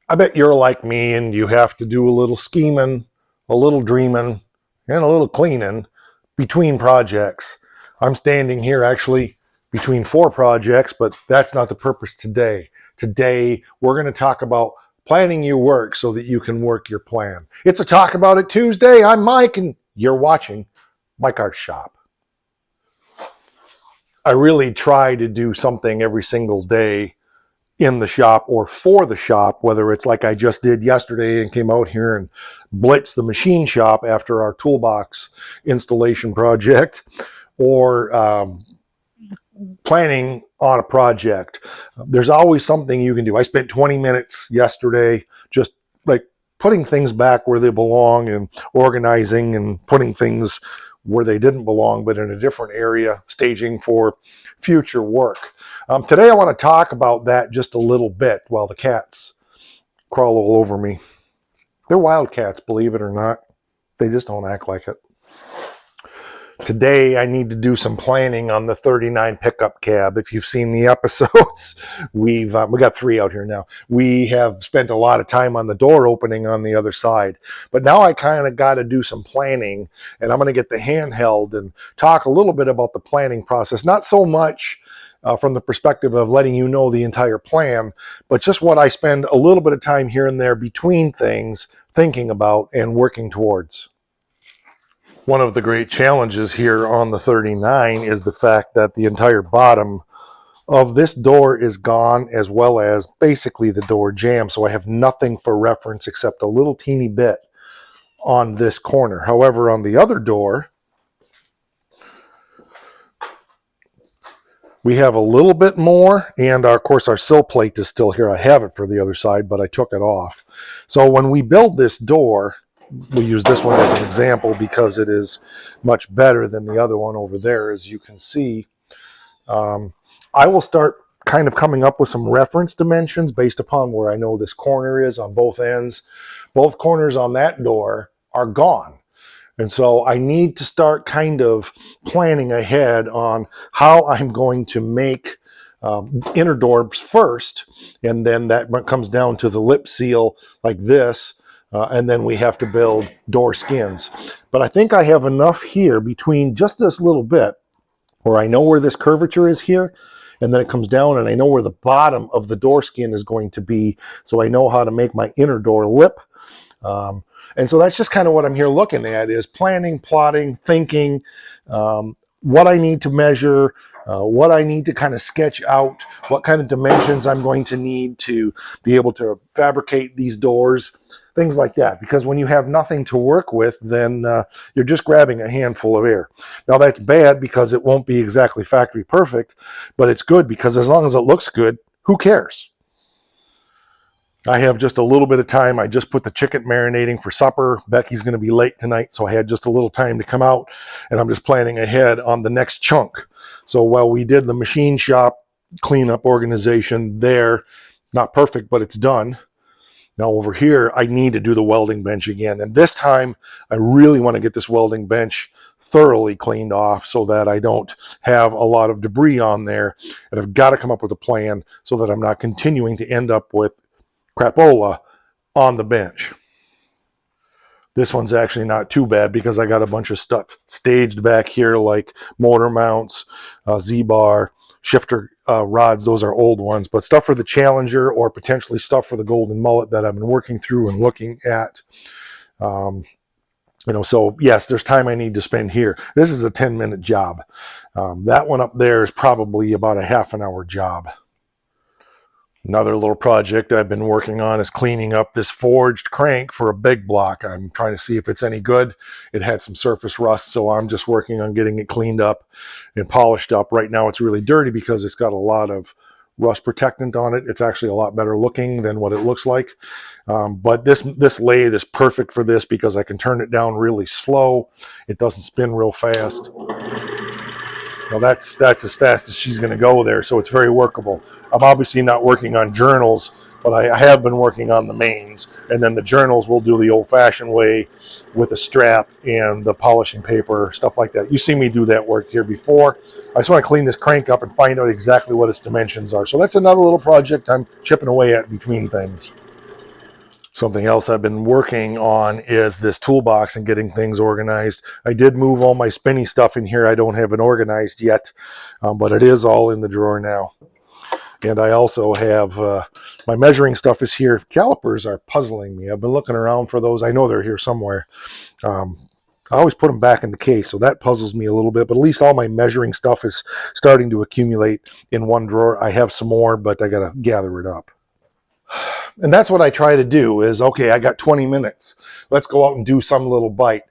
I bet you're like me and you have to do a little scheming, a little dreaming, and a little cleaning between projects. I'm standing here actually between 4 projects, but that's not the purpose today. Today, we're going to talk about planning your work so that you can work your plan. It's a Talk About It Tuesday. I'm Mike, and you're watching Mike Art Shop. I really try to do something every single day in the shop or for the shop, whether it's like I just did yesterday and came out here and blitzed the machine shop after our toolbox installation project, or planning on a project. There's always something you can do. I spent 20 minutes yesterday just like putting things back where they belong and organizing and putting things where they didn't belong, but in a different area, staging for future work. Today, I want to talk about that just a little bit while the cats crawl all over me. They're wild cats, believe it or not. They just don't act like it. Today, I need to do some planning on the 39 pickup cab. If you've seen the episodes, we got 3 out here now. We have spent a lot of time on the door opening on the other side. But now I kind of got to do some planning, and I'm going to get the handheld and talk a little bit about the planning process. Not so much from the perspective of letting you know the entire plan, but just what I spend a little bit of time here and there between things thinking about and working towards. One of the great challenges here on the 39 is the fact that the entire bottom of this door is gone, as well as basically the door jamb. So I have nothing for reference except a little teeny bit on this corner. However, on the other door, we have a little bit more, and of course our sill plate is still here. I have it for the other side, but I took it off. So when we build this door, we'll use this one as an example because it is much better than the other one over there. As you can see, I will start kind of coming up with some reference dimensions based upon where I know this corner is on both ends. Both corners on that door are gone. And so I need to start kind of planning ahead on how I'm going to make inner doors first, and then that comes down to the lip seal like this, and then we have to build door skins. But I think I have enough here between just this little bit where I know where this curvature is here, and then it comes down and I know where the bottom of the door skin is going to be, so I know how to make my inner door lip. And so that's just kind of what I'm here looking at, is planning, plotting, thinking, what I need to measure, what I need to kind of sketch out, what kind of dimensions I'm going to need to be able to fabricate these doors, things like that. Because when you have nothing to work with, then you're just grabbing a handful of air. Now that's bad because it won't be exactly factory perfect, but it's good because as long as it looks good, who cares? I have just a little bit of time. I just put the chicken marinating for supper. Becky's going to be late tonight, so I had just a little time to come out, and I'm just planning ahead on the next chunk. So while we did the machine shop cleanup organization there, not perfect, but it's done. Now over here, I need to do the welding bench again. And this time, I really want to get this welding bench thoroughly cleaned off so that I don't have a lot of debris on there. And I've got to come up with a plan so that I'm not continuing to end up with crapola on the bench. This one's actually not too bad because I got a bunch of stuff staged back here, like motor mounts, Z-bar, shifter rods. Those are old ones, but stuff for the Challenger or potentially stuff for the Golden Mullet that I've been working through and looking at. So yes, there's time I need to spend here. This is a 10-minute job. That one up there is probably about a half an hour job. Another little project I've been working on is cleaning up this forged crank for a big block. I'm trying to see if it's any good. It had some surface rust, so I'm just working on getting it cleaned up and polished up. Right now it's really dirty because it's got a lot of rust protectant on it. It's actually a lot better looking than what it looks like. But this lathe is perfect for this because I can turn it down really slow. It doesn't spin real fast. Well, that's as fast as she's going to go there, so it's very workable. I'm obviously not working on journals, but I have been working on the mains, and then the journals we'll do the old-fashioned way with a strap and the polishing paper, stuff like that. You see me do that work here before. I just want to clean this crank up and find out exactly what its dimensions are. So that's another little project I'm chipping away at between things. Something else I've been working on is this toolbox and getting things organized. I did move all my spinny stuff in here. I don't have it organized yet, but it is all in the drawer now. And I also have my measuring stuff is here. Calipers are puzzling me. I've been looking around for those. I know they're here somewhere. I always put them back in the case, so that puzzles me a little bit. But at least all my measuring stuff is starting to accumulate in one drawer. I have some more, but I got to gather it up. And that's what I try to do is, okay, I got 20 minutes. Let's go out and do some little bite.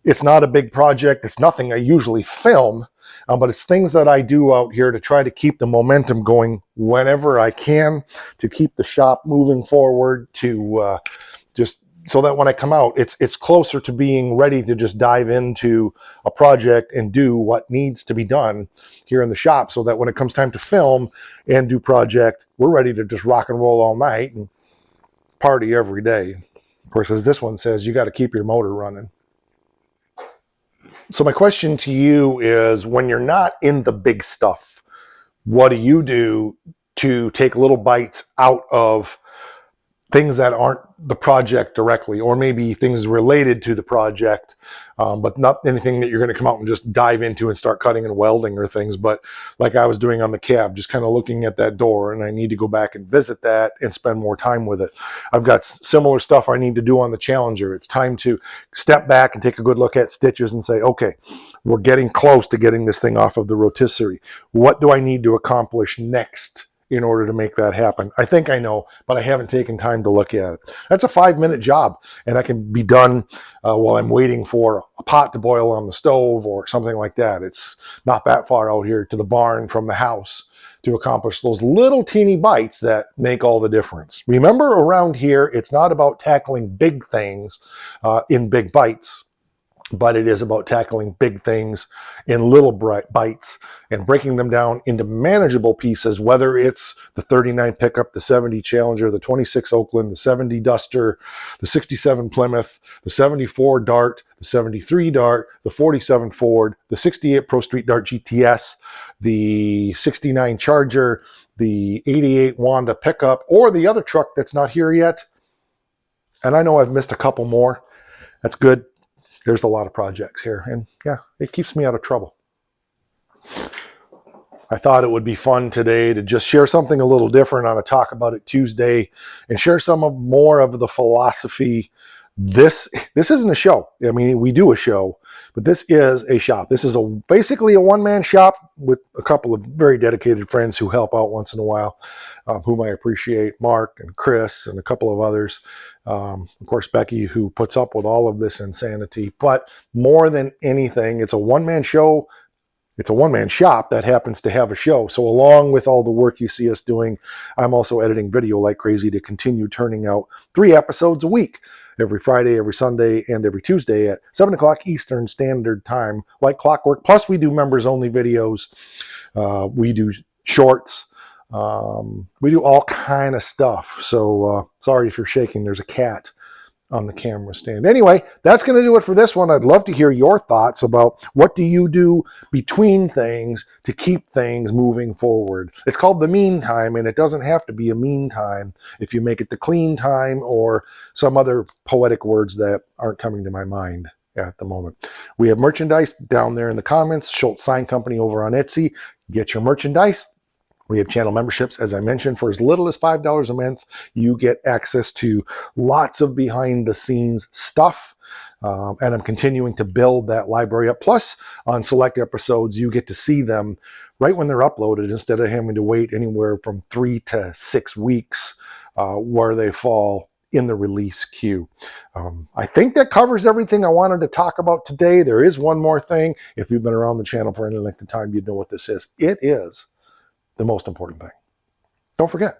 It's not a big project. It's nothing I usually film, but it's things that I do out here to try to keep the momentum going whenever I can, to keep the shop moving forward, to just so that when I come out, it's closer to being ready to just dive into a project and do what needs to be done here in the shop, so that when it comes time to film and do project, we're ready to just rock and roll all night and party every day. Of course, as this one says, you got to keep your motor running. So my question to you is, when you're not in the big stuff, what do you do to take little bites out of things that aren't the project directly, or maybe things related to the project, but not anything that you're going to come out and just dive into and start cutting and welding or things, but like I was doing on the cab, just kind of looking at that door, and I need to go back and visit that and spend more time with it. I've got similar stuff I need to do on the Challenger. It's time to step back and take a good look at stitches and say, okay, we're getting close to getting this thing off of the rotisserie. What do I need to accomplish next in order to make that happen? I think I know, but I haven't taken time to look at it. That's a 5-minute job, and that can be done while I'm waiting for a pot to boil on the stove or something like that. It's not that far out here to the barn from the house to accomplish those little teeny bites that make all the difference. Remember, around here, it's not about tackling big things in big bites, but it is about tackling big things in little bites and breaking them down into manageable pieces, whether it's the 39 pickup, the 70 Challenger, the 26 Oakland, the 70 Duster, the 67 Plymouth, the 74 Dart, the 73 Dart, the 47 Ford, the 68 Pro Street Dart GTS, the 69 Charger, the 88 Wanda pickup, or the other truck that's not here yet. And I know I've missed a couple more. That's good. There's a lot of projects here, and yeah, it keeps me out of trouble. I thought it would be fun today to just share something a little different on a Talk About It Tuesday and share more of the philosophy. This isn't a show. I mean, we do a show, but this is a shop. This is basically a one-man shop with a couple of very dedicated friends who help out once in a while, whom I appreciate, Mark and Chris and a couple of others. Of course, Becky, who puts up with all of this insanity. But more than anything, it's a one-man show. It's a one-man shop that happens to have a show. So along with all the work you see us doing, I'm also editing video like crazy to continue turning out 3 episodes a week, every Friday, every Sunday, and every Tuesday at 7 o'clock Eastern Standard Time, like clockwork. Plus, we do members-only videos. We do shorts. We do all kind of stuff. So sorry if you're shaking. There's a cat on the camera stand. Anyway, that's going to do it for this one. I'd love to hear your thoughts about what do you do between things to keep things moving forward. It's called the meantime, and it doesn't have to be a meantime if you make it the clean time or some other poetic words that aren't coming to my mind at the moment. We have merchandise down there in the comments. Schultz Sign Company over on Etsy. Get your merchandise. We have channel memberships, as I mentioned, for as little as $5 a month. You get access to lots of behind-the-scenes stuff, and I'm continuing to build that library up. Plus, on select episodes, you get to see them right when they're uploaded instead of having to wait anywhere from 3 to 6 weeks where they fall in the release queue. I think that covers everything I wanted to talk about today. There is one more thing. If you've been around the channel for any length of time, you'd know what this is. It is the most important thing. Don't forget.